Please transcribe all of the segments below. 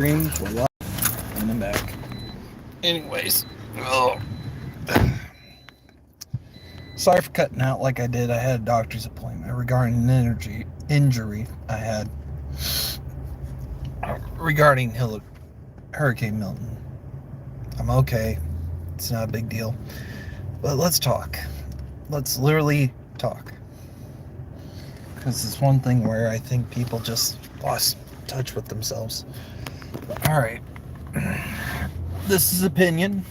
Stream, we're live, and I'm back. Anyways, sorry for cutting out like I did. I had a doctor's appointment regarding an injury I had regarding Hurricane Milton. I'm okay. It's not a big deal. But let's talk. Let's literally talk. Because it's one thing where I think people just lost touch with themselves. Alright. This is opinion.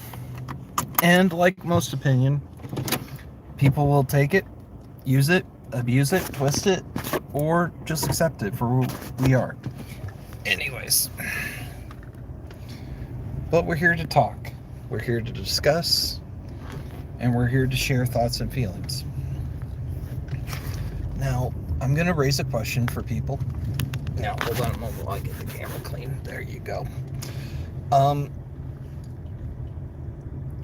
And like most opinion, people will take it, use it, abuse it, twist it, or just accept it for who we are. Anyways. But we're here to talk. We're here to discuss. And we're here to share thoughts and feelings. Now, I'm going to raise a question for people. Now, hold on a moment while I get the camera clean. There you go.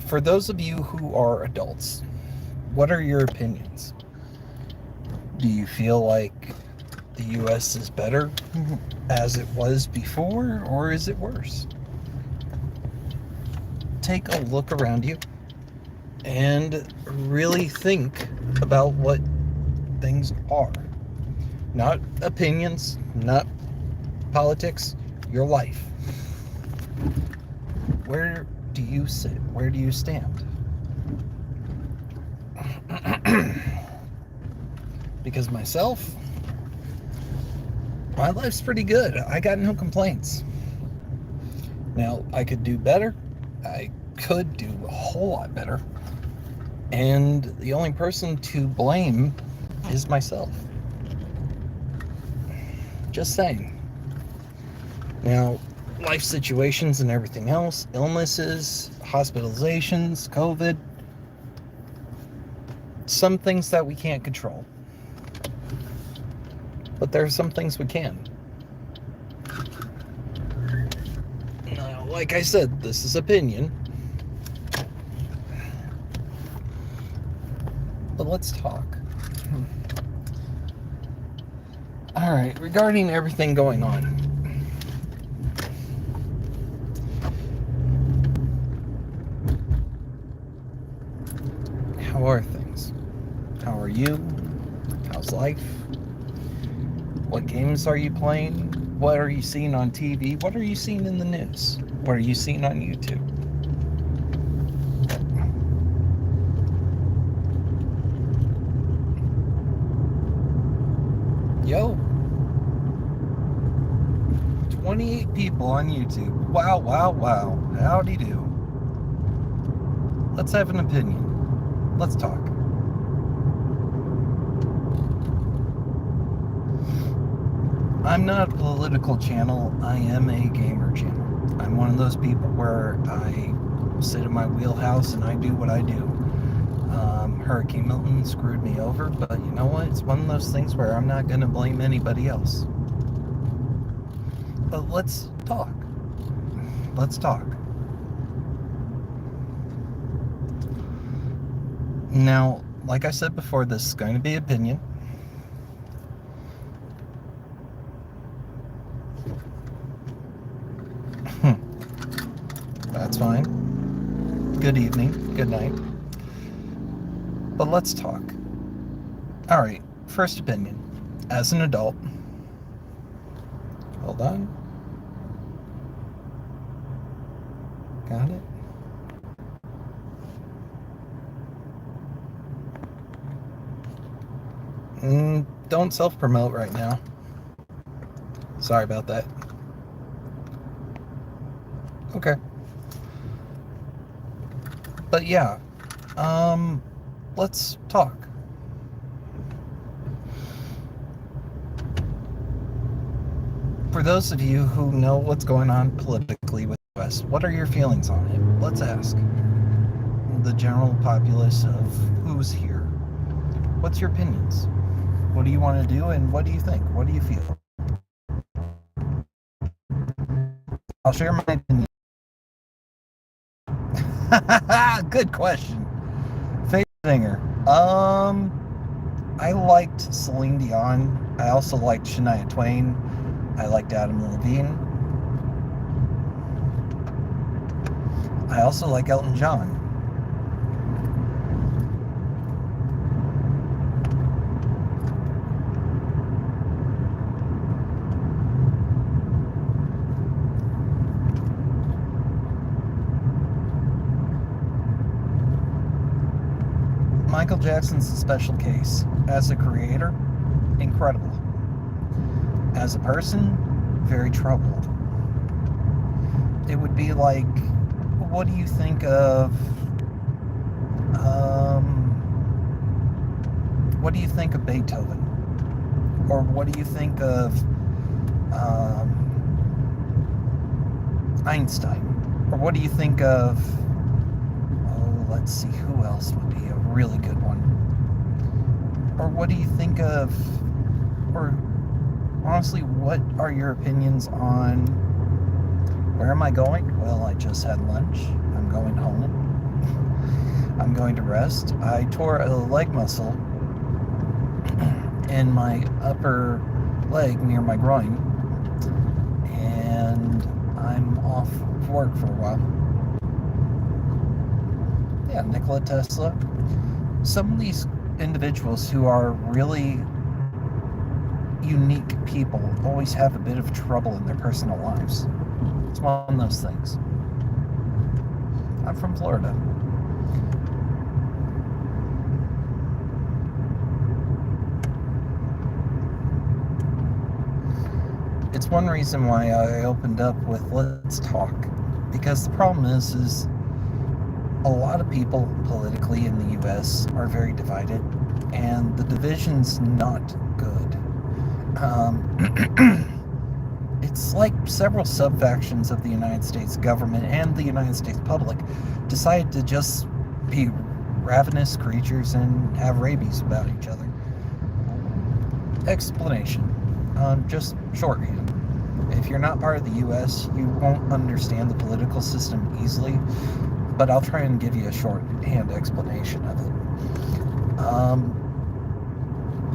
For those of you who are adults, what are your opinions? Do you feel like the U.S. is better as it was before, or is it worse? Take a look around you and really think about what things are. Not opinions, not politics, your life. Where do you sit? Where do you stand? Because myself, my life's pretty good. I got no complaints. Now, I could do better. I could do a whole lot better. And the only person to blame is myself. Just saying. Now, life situations and everything else, illnesses, hospitalizations, COVID, some things that we can't control. But there are some things we can. Now, like I said, this is opinion. But let's talk. Alright, regarding everything going on. How are things? How are you? How's life? What games are you playing? What are you seeing on TV? What are you seeing in the news? What are you seeing on YouTube? Yo. 28 people on YouTube. Wow, wow, wow. Howdy do. Let's have an opinion. Let's talk. I'm not a political channel. I am a gamer channel. I'm one of those people where I sit in my wheelhouse and I do what I do. Hurricane Milton screwed me over, but you know what? It's one of those things where I'm not going to blame anybody else. But let's talk. Let's talk. Now, like I said before, this is going to be opinion. That's fine. Good evening. Good night. But let's talk. Alright, first opinion. As an adult. Hold on. Got it? Don't self-promote right now. Sorry about that. Okay. But yeah, let's talk. For those of you who know what's going on politically with the U.S., what are your feelings on it? Let's ask the general populace of who's here. What's your opinions? What do you want to do, and what do you think? What do you feel? I'll share my opinion. Good question. Favorite singer. I liked Celine Dion. I also liked Shania Twain. I liked Adam Levine. I also like Elton John. Michael Jackson's a special case. As a creator, incredible. As a person, very troubled. It would be like, what do you think of, what do you think of Beethoven? Or what do you think of Einstein? Or what do you think of, oh, let's see, who else would be a really good one? Or what do you think of, or honestly, what are your opinions on, where am I going? Well, I just had lunch. I'm going home. I'm going to rest. I tore a leg muscle in my upper leg near my groin, and I'm off work for a while. Yeah, Nikola Tesla. Some of these individuals who are really unique people always have a bit of trouble in their personal lives. It's one of those things. I'm from Florida. It's one reason why I opened up with let's talk, because the problem is a lot of people politically in the U.S. are very divided, and the division's not good. It's like several sub-factions of the United States government and the United States public decided to just be ravenous creatures and have rabies about each other. Explanation. Just shorthand. If you're not part of the U.S., you won't understand the political system easily, but I'll try and give you a shorthand explanation of it.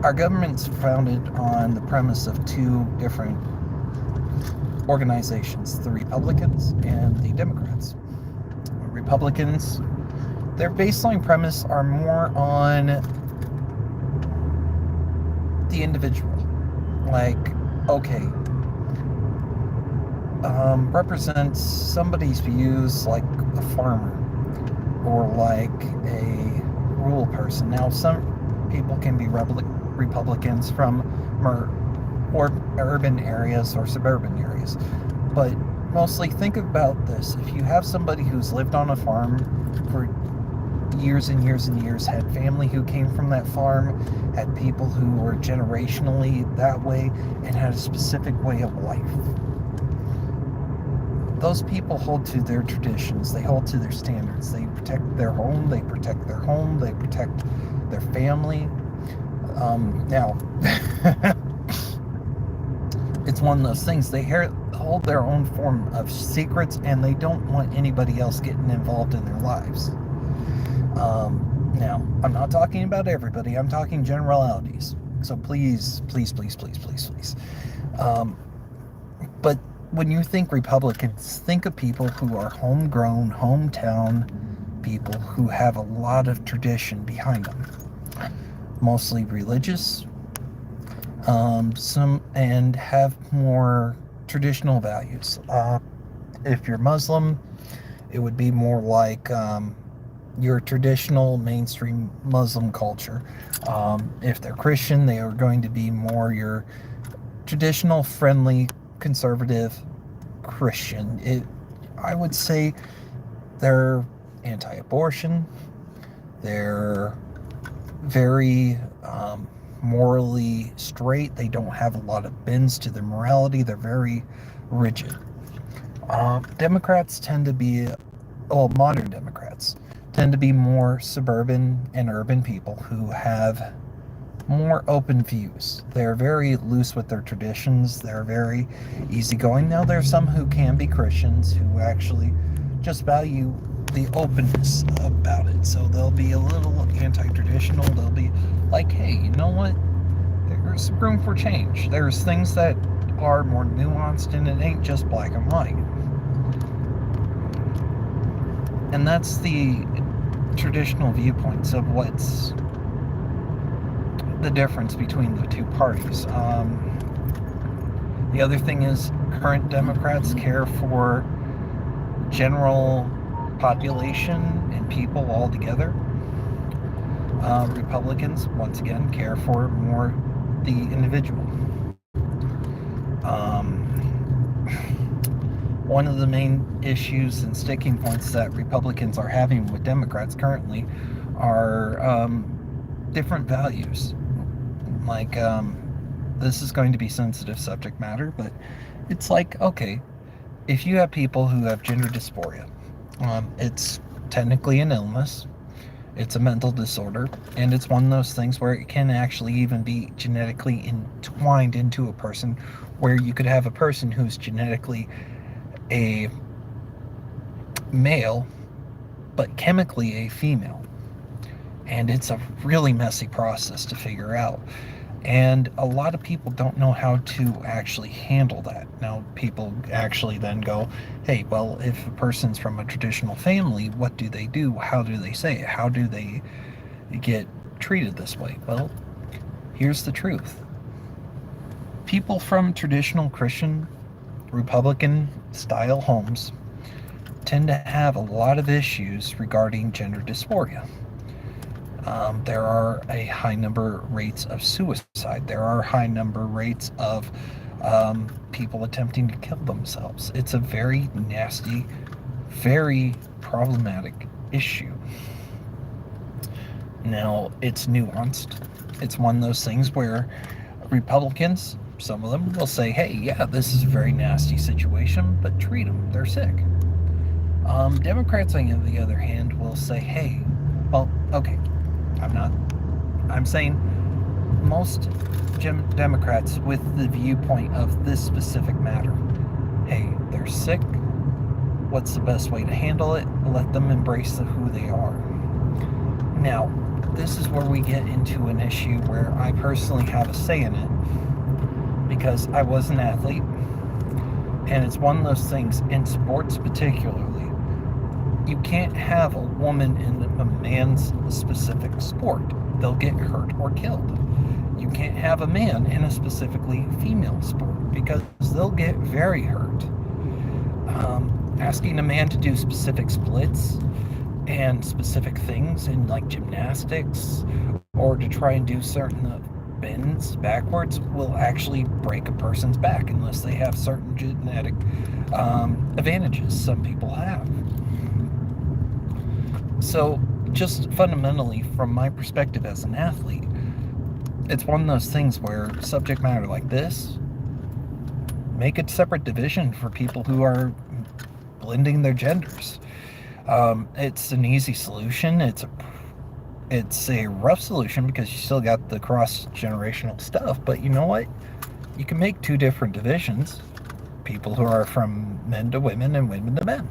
Our government's founded on the premise of two different organizations, the Republicans and the Democrats. Republicans, their baseline premise are more on the individual. Like, okay, represents somebody's views like a farmer or like a rural person. Now, some people can be Republicans from or urban areas or suburban areas, but mostly think about this. If you have somebody who's lived on a farm for years and years and years, had family who came from that farm, had people who were generationally that way, and had a specific way of life. Those people hold to their traditions, they hold to their standards, they protect their home, they protect their family. Now, it's one of those things, they hold their own form of secrets, and they don't want anybody else getting involved in their lives. Now, I'm not talking about everybody, I'm talking generalities. So please. But when you think Republicans, think of people who are homegrown, hometown people who have a lot of tradition behind them. Mostly religious, some, and have more traditional values. If you're Muslim, it would be more like your traditional mainstream Muslim culture. If they're Christian, they are going to be more your traditional, friendly, conservative Christian. I would say they're anti-abortion. They're very morally straight. They don't have a lot of bends to their morality. They're very rigid. Democrats tend to be, modern Democrats tend to be more suburban and urban people who have more open views. They're very loose with their traditions. They're very easygoing. Now, there's some who can be Christians who actually just value the openness about it. So they'll be a little anti-traditional. They'll be like, hey, you know what? There's room for change. There's things that are more nuanced, and it ain't just black and white. And that's the traditional viewpoints of what's the difference between the two parties. The other thing is, current Democrats care for general population and people altogether. Republicans, once again, care for more the individual. One of the main issues and sticking points that Republicans are having with Democrats currently are different values. Like, this is going to be sensitive subject matter, but it's like, okay, if you have people who have gender dysphoria, it's technically an illness, it's a mental disorder, and it's one of those things where it can actually even be genetically entwined into a person, where you could have a person who's genetically a male, but chemically a female. And it's a really messy process to figure out. And a lot of people don't know how to actually handle that. Now, people actually then go, hey, well, if a person's from a traditional family, what do they do? How do they say it? How do they get treated this way? Well, here's the truth. People from traditional Christian, Republican style homes tend to have a lot of issues regarding gender dysphoria. There are a high number rates of suicide. There are high number rates of people attempting to kill themselves. It's a very nasty, very problematic issue. Now, it's nuanced. It's one of those things where Republicans, some of them, will say, hey, yeah, this is a very nasty situation, but treat them. They're sick. Democrats, on the other hand, will say, hey, well, okay, I'm saying most Democrats with the viewpoint of this specific matter. Hey, they're sick. What's the best way to handle it? Let them embrace who they are. Now, this is where we get into an issue where I personally have a say in it, because I was an athlete, and it's one of those things in sports particularly. You can't have a woman in a man's specific sport. They'll get hurt or killed. You can't have a man in a specifically female sport, because they'll get very hurt. Asking a man to do specific splits and specific things in like gymnastics, or to try and do certain bends backwards, will actually break a person's back unless they have certain genetic advantages some people have. So, just fundamentally, from my perspective as an athlete, it's one of those things where subject matter like this, make a separate division for people who are blending their genders. It's an easy solution. It's a rough solution because you still got the cross-generational stuff, but you know what? You can make two different divisions. People who are from men to women and women to men.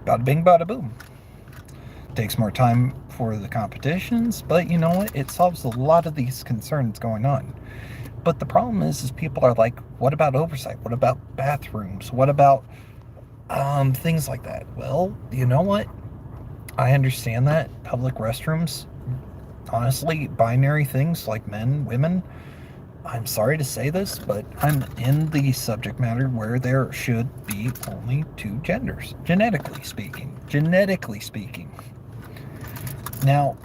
Bada bing, bada boom. Takes more time for the competitions, but you know what? It solves a lot of these concerns going on. But the problem is people are like, what about oversight? What about bathrooms? What about things like that? Well, you know what? I understand that public restrooms, honestly, binary things like men, women, I'm sorry to say this, but I'm in the subject matter where there should be only two genders, genetically speaking. Now,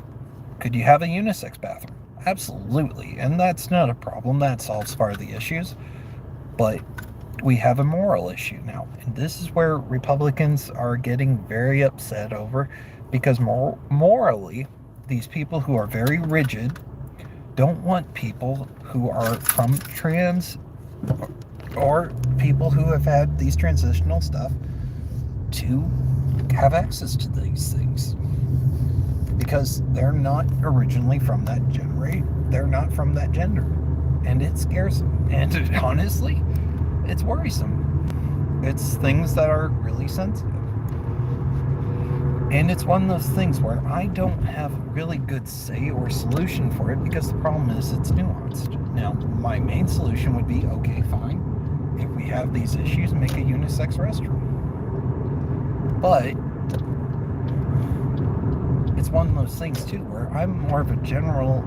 could you have a unisex bathroom? Absolutely, and that's not a problem. That solves part of the issues. But we have a moral issue now, and this is where Republicans are getting very upset over, because morally, these people who are very rigid don't want people who are from trans or people who have had these transitional stuff to have access to these things, because they're not originally from that they're not from that gender, and it scares them, and honestly, it's worrisome. It's things that are really sensitive, and it's one of those things where I don't have a really good say or solution for it, because the problem is it's nuanced. Now, my main solution would be, okay, fine, if we have these issues, make a unisex restroom. But it's one of those things too where I'm more of a general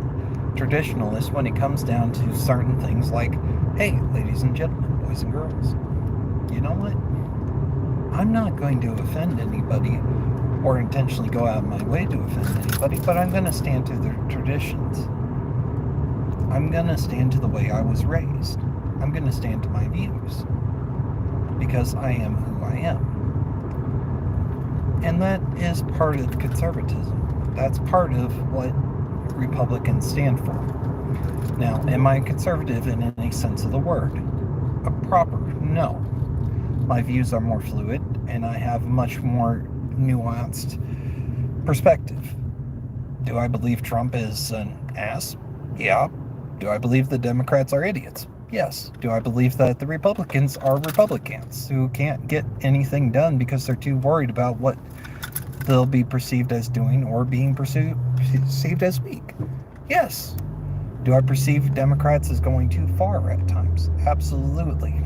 traditionalist when it comes down to certain things like, hey, ladies and gentlemen, boys and girls, you know what? I'm not going to offend anybody or intentionally go out of my way to offend anybody, but I'm going to stand to their traditions. I'm going to stand to the way I was raised. I'm going to stand to my views because I am who I am. And that is part of conservatism. That's part of what Republicans stand for. Now, am I conservative in any sense of the word? A proper? No. My views are more fluid, and I have a much more nuanced perspective. Do I believe Trump is an ass? Yeah. Do I believe the Democrats are idiots? Yes. Do I believe that the Republicans are Republicans who can't get anything done because they're too worried about what they'll be perceived as doing or being perceived as weak? Yes. Do I perceive Democrats as going too far at times? Absolutely.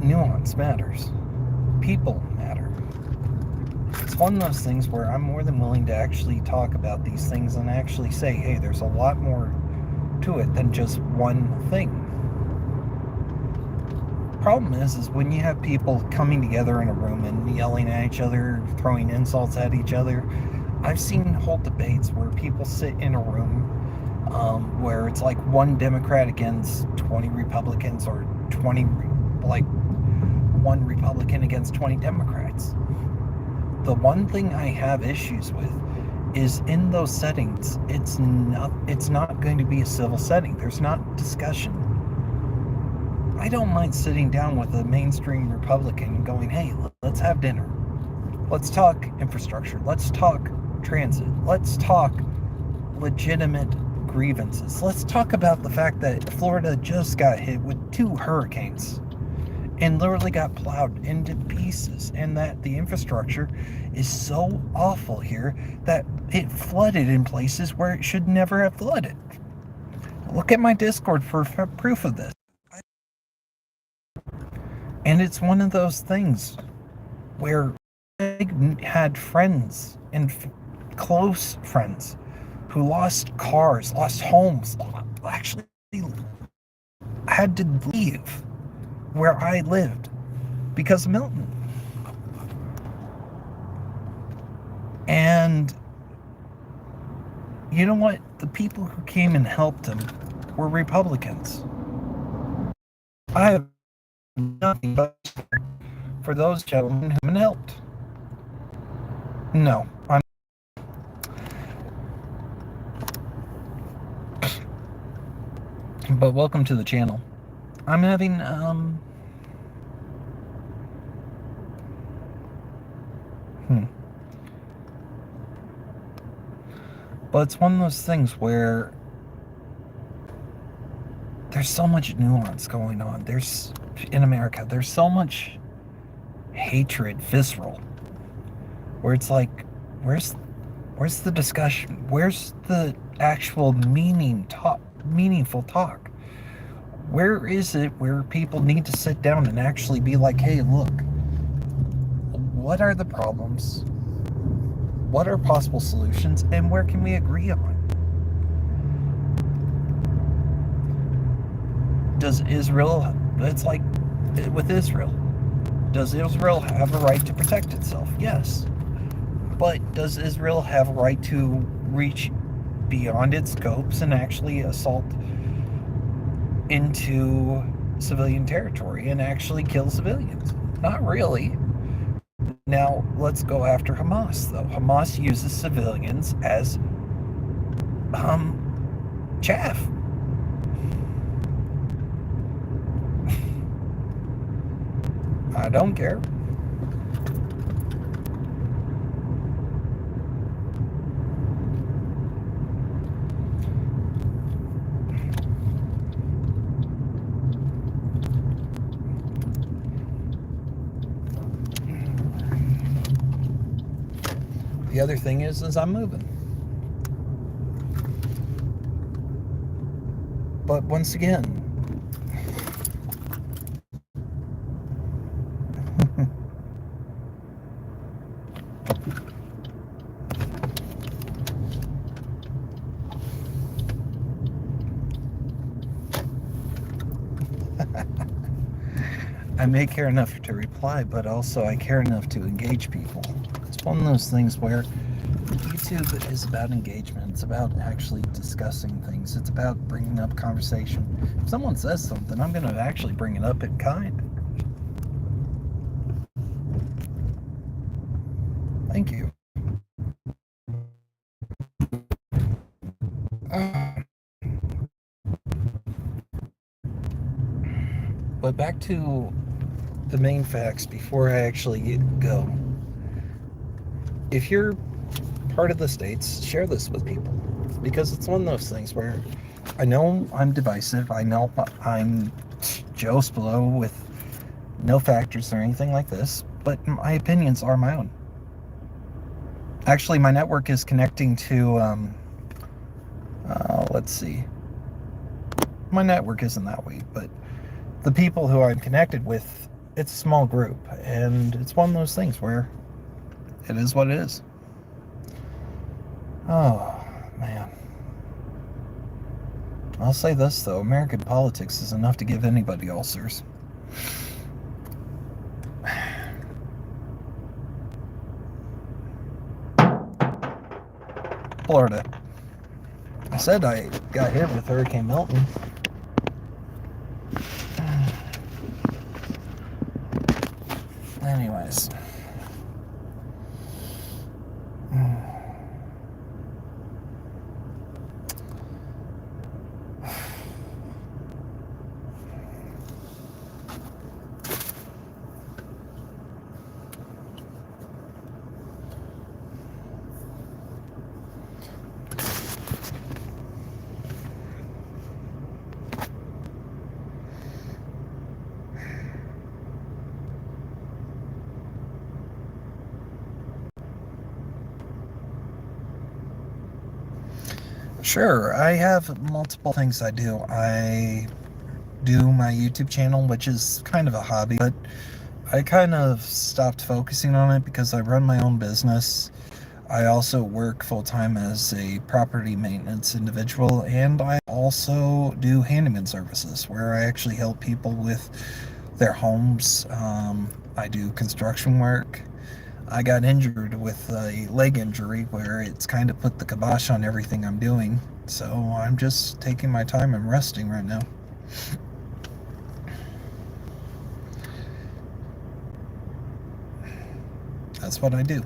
Nuance matters. People matter. It's one of those things where I'm more than willing to actually talk about these things and actually say, hey, there's a lot more to it than just one thing. Problem is when you have people coming together in a room and yelling at each other, throwing insults at each other. I've seen whole debates where people sit in a room where it's like one Democrat against 20 Republicans or 20, like one Republican against 20 Democrats. The one thing I have issues with is in those settings, it's not going to be a civil setting. There's not discussion. I don't mind sitting down with a mainstream Republican and going, hey, let's have dinner. Let's talk infrastructure. Let's talk transit. Let's talk legitimate grievances. Let's talk about the fact that Florida just got hit with 2 hurricanes and literally got plowed into pieces, and that the infrastructure is so awful here that it flooded in places where it should never have flooded. Look at my Discord for proof of this. And it's one of those things where I had friends and close friends who lost cars, lost homes, actually had to leave where I lived because of Milton. And you know what? The people who came and helped them were Republicans. I have nothing but for those gentlemen who have helped. No, I'm. But welcome to the channel. I'm having But it's one of those things where there's so much nuance going on. In America, there's so much hatred, visceral, where it's like, where's the discussion? Where's the actual meaningful talk? Where is it where people need to sit down and actually be like, hey, look, what are the problems? What are possible solutions, and where can we agree on? Does Israel, it's like with Israel, does Israel have a right to protect itself? Yes. But does Israel have a right to reach beyond its scopes and actually assault into civilian territory and actually kill civilians? Not really. Now, let's go after Hamas, though. Hamas uses civilians as chaff. I don't care. The other thing is I'm moving. But once again, I may care enough to reply, but also I care enough to engage people. It's one of those things where YouTube is about engagement. It's about actually discussing things. It's about bringing up conversation. If someone says something, I'm going to actually bring it up in kind. Thank you. But back to the main facts before I actually go. If you're part of the states, share this with people. Because it's one of those things where I know I'm divisive. I know I'm Joe Spillo with no factors or anything like this, but my opinions are my own. Actually, my network is connecting to, let's see. My network isn't that way, but the people who I'm connected with, it's a small group, and it's one of those things where it is what it is. Oh, man. I'll say this, though. American politics is enough to give anybody ulcers. Florida. I said I got hit with Hurricane Milton. Anyways. Sure, I have multiple things I do. I do my YouTube channel, which is kind of a hobby, but I kind of stopped focusing on it because I run my own business. I also work full-time as a property maintenance individual, and I also do handyman services where I actually help people with their homes. I do construction work. I got injured with a leg injury where it's kind of put the kibosh on everything I'm doing. So I'm just taking my time and resting right now. That's what I do.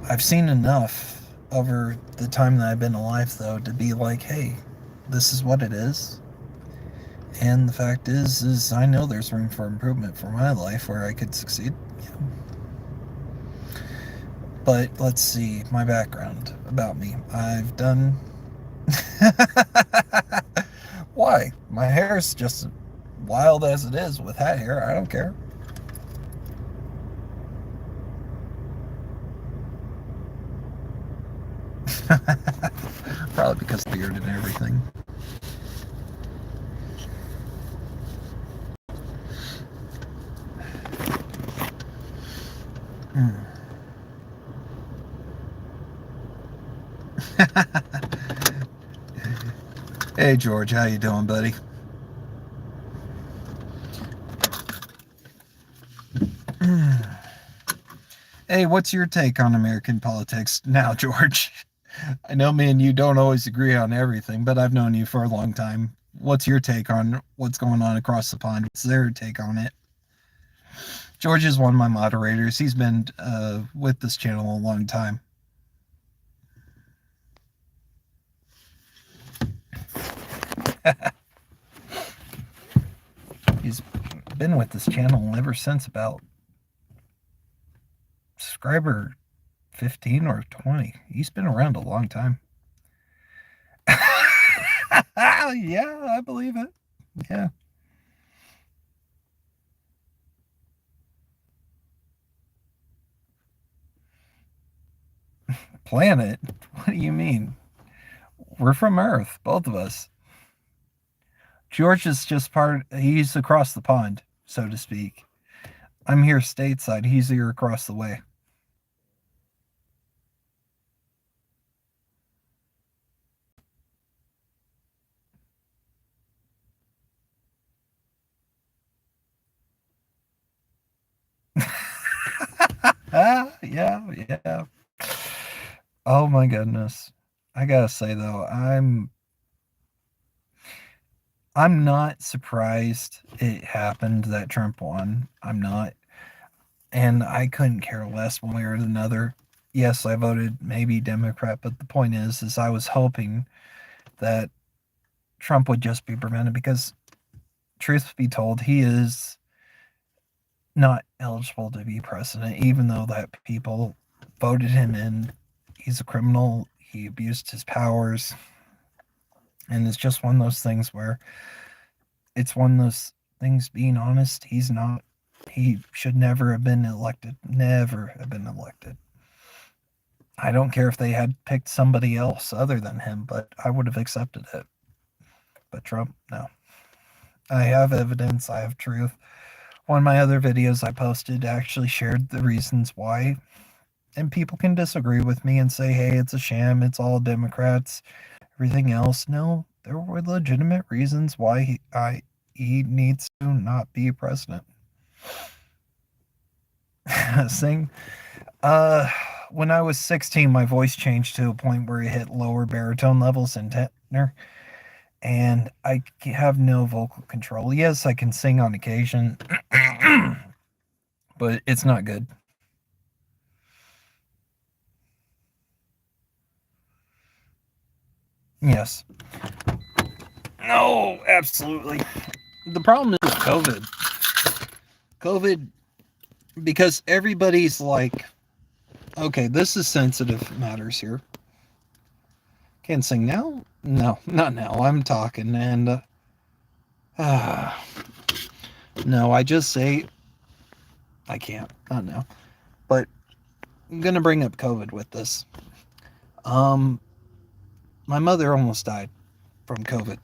I've seen enough over the time that I've been alive, though, to be like, hey, this is what it is. And the fact is I know there's room for improvement for my life where I could succeed. But let's see, my background about me. I've done... Why? My hair is just wild as it is with hat hair. I don't care. Probably because of the beard and everything. Hey George, how you doing, buddy? Hey, what's your take on American politics now, George? I know me and you don't always agree on everything, but I've known you for a long time. What's your take on what's going on across the pond? What's their take on it? George is one of my moderators. He's been with this channel a long time. He's been with this channel ever since about subscriber 15 or 20. He's been around a long time. Yeah, I believe it. Yeah. Planet? What do you mean? We're from Earth, both of us. George is just he's across the pond, so to speak. I'm here stateside. He's here across the way. Yeah. Oh my goodness. I gotta say though, I'm not surprised it happened that Trump won. I'm not. And I couldn't care less one way or another. Yes, I voted maybe Democrat, but the point is I was hoping that Trump would just be prevented because, truth be told, he is not eligible to be president, even though that people voted him in. He's a criminal. He abused his powers. And it's just one of those things where it's one of those things, being honest, he should never have been elected. Never have been elected. I don't care if they had picked somebody else other than him, but I would have accepted it. But Trump, no. I have evidence, I have truth. One of my other videos I posted actually shared the reasons why, and people can disagree with me and say, hey, it's a sham, it's all Democrats, everything else. No, there were legitimate reasons why he needs to not be president. Sing. When I was 16, my voice changed to a point where it hit lower baritone levels in tenor, and I have no vocal control. Yes, I can sing on occasion, but it's not good. Yes. No, absolutely. The problem is COVID. COVID, because everybody's like, okay, this is sensitive matters here. Can't sing now? No, not now. I'm talking, and no, I just say I can't. Not now. But I'm gonna bring up COVID with this. Um, my mother almost died from COVID,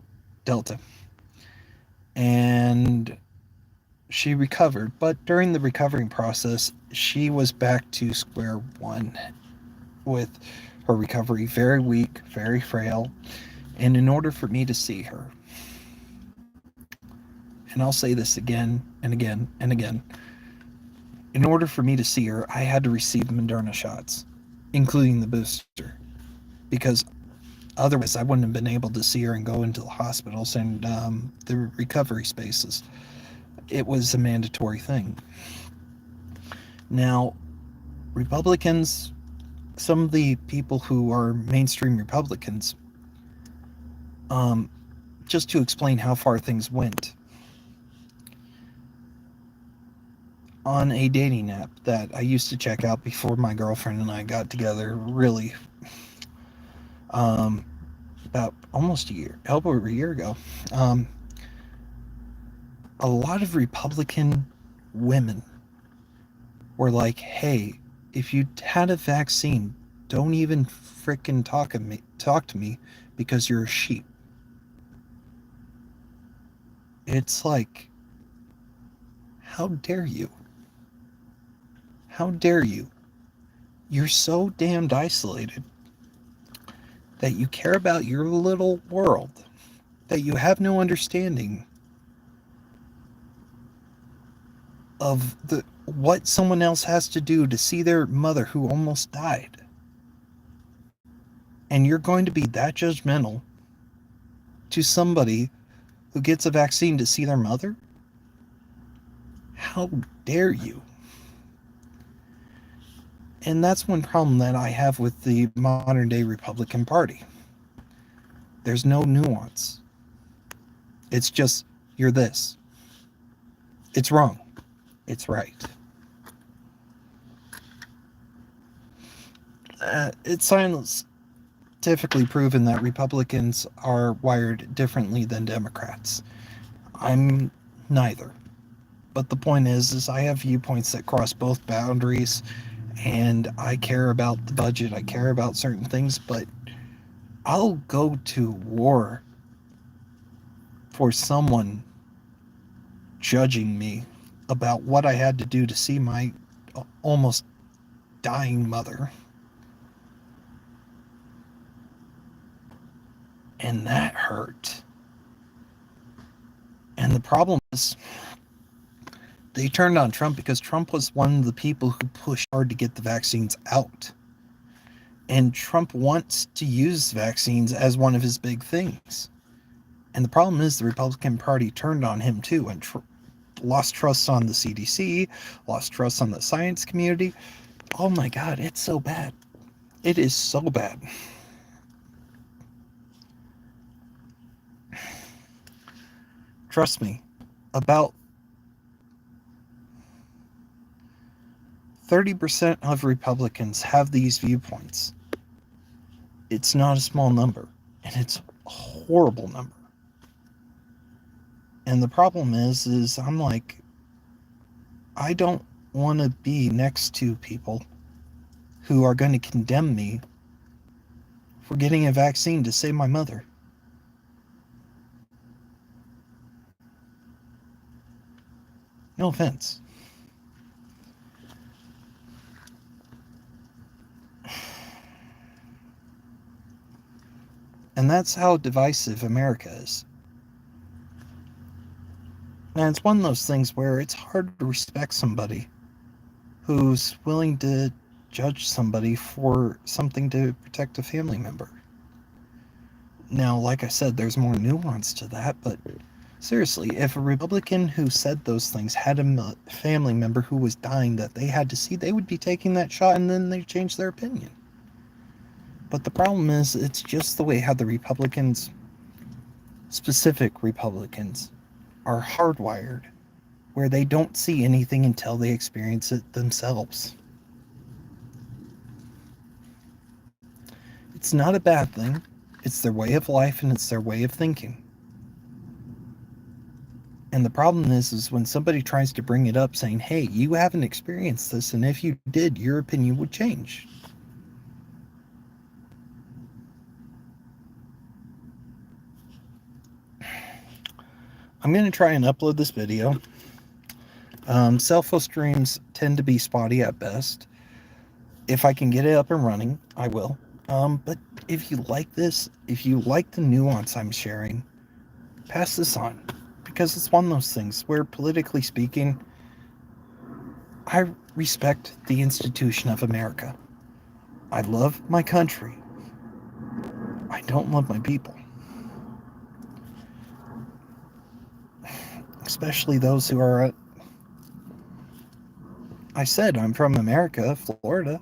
Delta, and she recovered. But during the recovering process, she was back to square one with her recovery, very weak, very frail. And in order for me to see her, and I'll say this again and again and again, in order for me to see her, I had to receive Moderna shots, including the booster, because otherwise I wouldn't have been able to see her and go into the hospitals and the recovery spaces. It was a mandatory thing. Now, Republicans, some of the people who are mainstream Republicans, just to explain how far things went, on a dating app that I used to check out before my girlfriend and I got together, really, about almost a year, over a year ago, a lot of Republican women were like, hey, if you had a vaccine, don't even frickin' talk to me because you're a sheep. It's like, how dare you? How dare you? You're so damned isolated that you care about your little world, that you have no understanding of what someone else has to do to see their mother who almost died. And you're going to be that judgmental to somebody who gets a vaccine to see their mother? How dare you? And that's one problem that I have with the modern day Republican Party. There's no nuance. It's just, you're this. It's wrong. It's right. It's scientifically proven that Republicans are wired differently than Democrats. I'm neither. But the point is I have viewpoints that cross both boundaries, and I care about the budget, I care about certain things, but I'll go to war for someone judging me about what I had to do to see my almost dying mother. And that hurt. And the problem is They turned on Trump because Trump was one of the people who pushed hard to get the vaccines out. And Trump wants to use vaccines as one of his big things. And the problem is the Republican Party turned on him too and lost trust on the CDC, lost trust on the science community. Oh my God, it's so bad. It is so bad. Trust me, about 30% of Republicans have these viewpoints. It's not a small number, and it's a horrible number. And the problem is I'm like, I don't want to be next to people who are going to condemn me for getting a vaccine to save my mother. No offense. And that's how divisive America is. And it's one of those things where it's hard to respect somebody who's willing to judge somebody for something to protect a family member. Now, like I said, there's more nuance to that, but seriously, if a Republican who said those things had a family member who was dying that they had to see, they would be taking that shot and then they change their opinion. But the problem is, it's just the way how the Republicans, specific Republicans, are hardwired, where they don't see anything until they experience it themselves. It's not a bad thing. It's their way of life and it's their way of thinking. And the problem is when somebody tries to bring it up saying, hey, you haven't experienced this, and if you did, your opinion would change. I'm going to try and upload this video. Cell phone streams tend to be spotty at best. If I can get it up and running, I will. But if you like this, if you like the nuance I'm sharing, pass this on. Because it's one of those things where, politically speaking, I respect the institution of America. I love my country. I don't love my people. Especially those who are... I said I'm from America, Florida.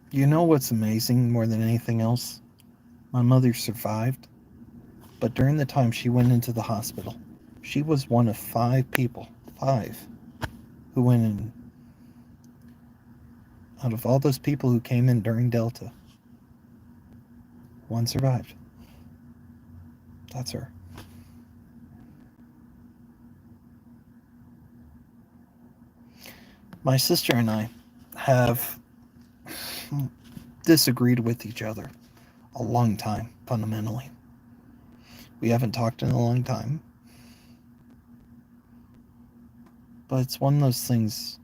You know what's amazing more than anything else? My mother survived, but during the time she went into the hospital, she was one of 5 people, 5, who went in. Out of all those people who came in during Delta, 1 survived. That's her. My sister and I have disagreed with each other a long time, fundamentally. We haven't talked in a long time. But it's one of those things.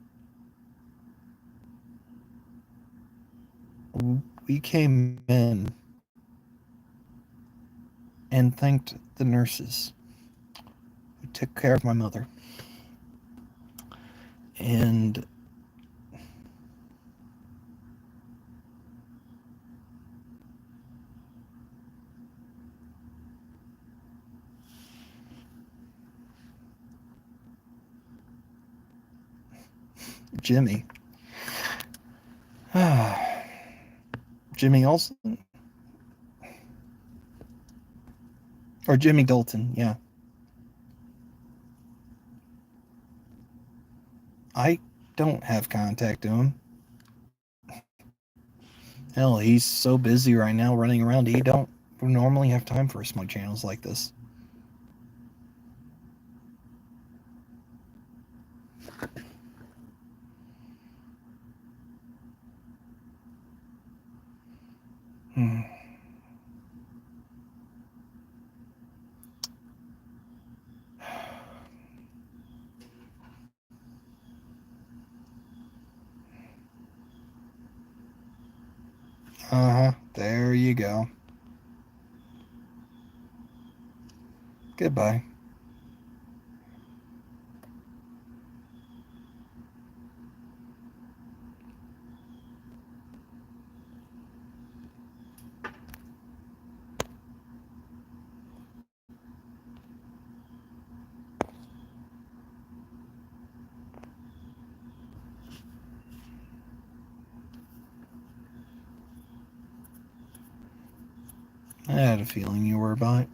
We came in and thanked the nurses who took care of my mother. And Jimmy. Jimmy Olsen? Or Jimmy Dalton, yeah. I don't have contact to him. Hell, he's so busy right now running around, he don't normally have time for smug channels like this. There you go. Goodbye. I had a feeling you were by.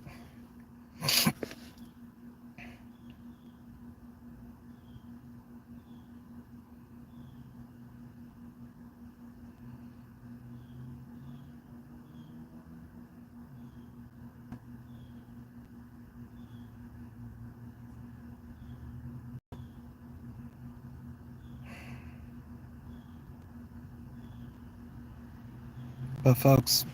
But folks,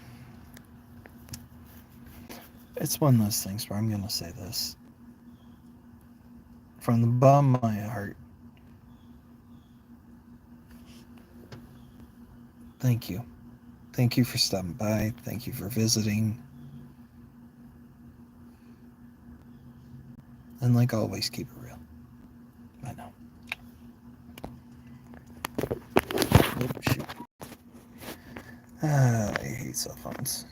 it's one of those things where I'm going to say this. From the bottom of my heart, thank you. Thank you for stopping by. Thank you for visiting. And like always, keep it real. I know. Oh, shoot. I hate cell phones.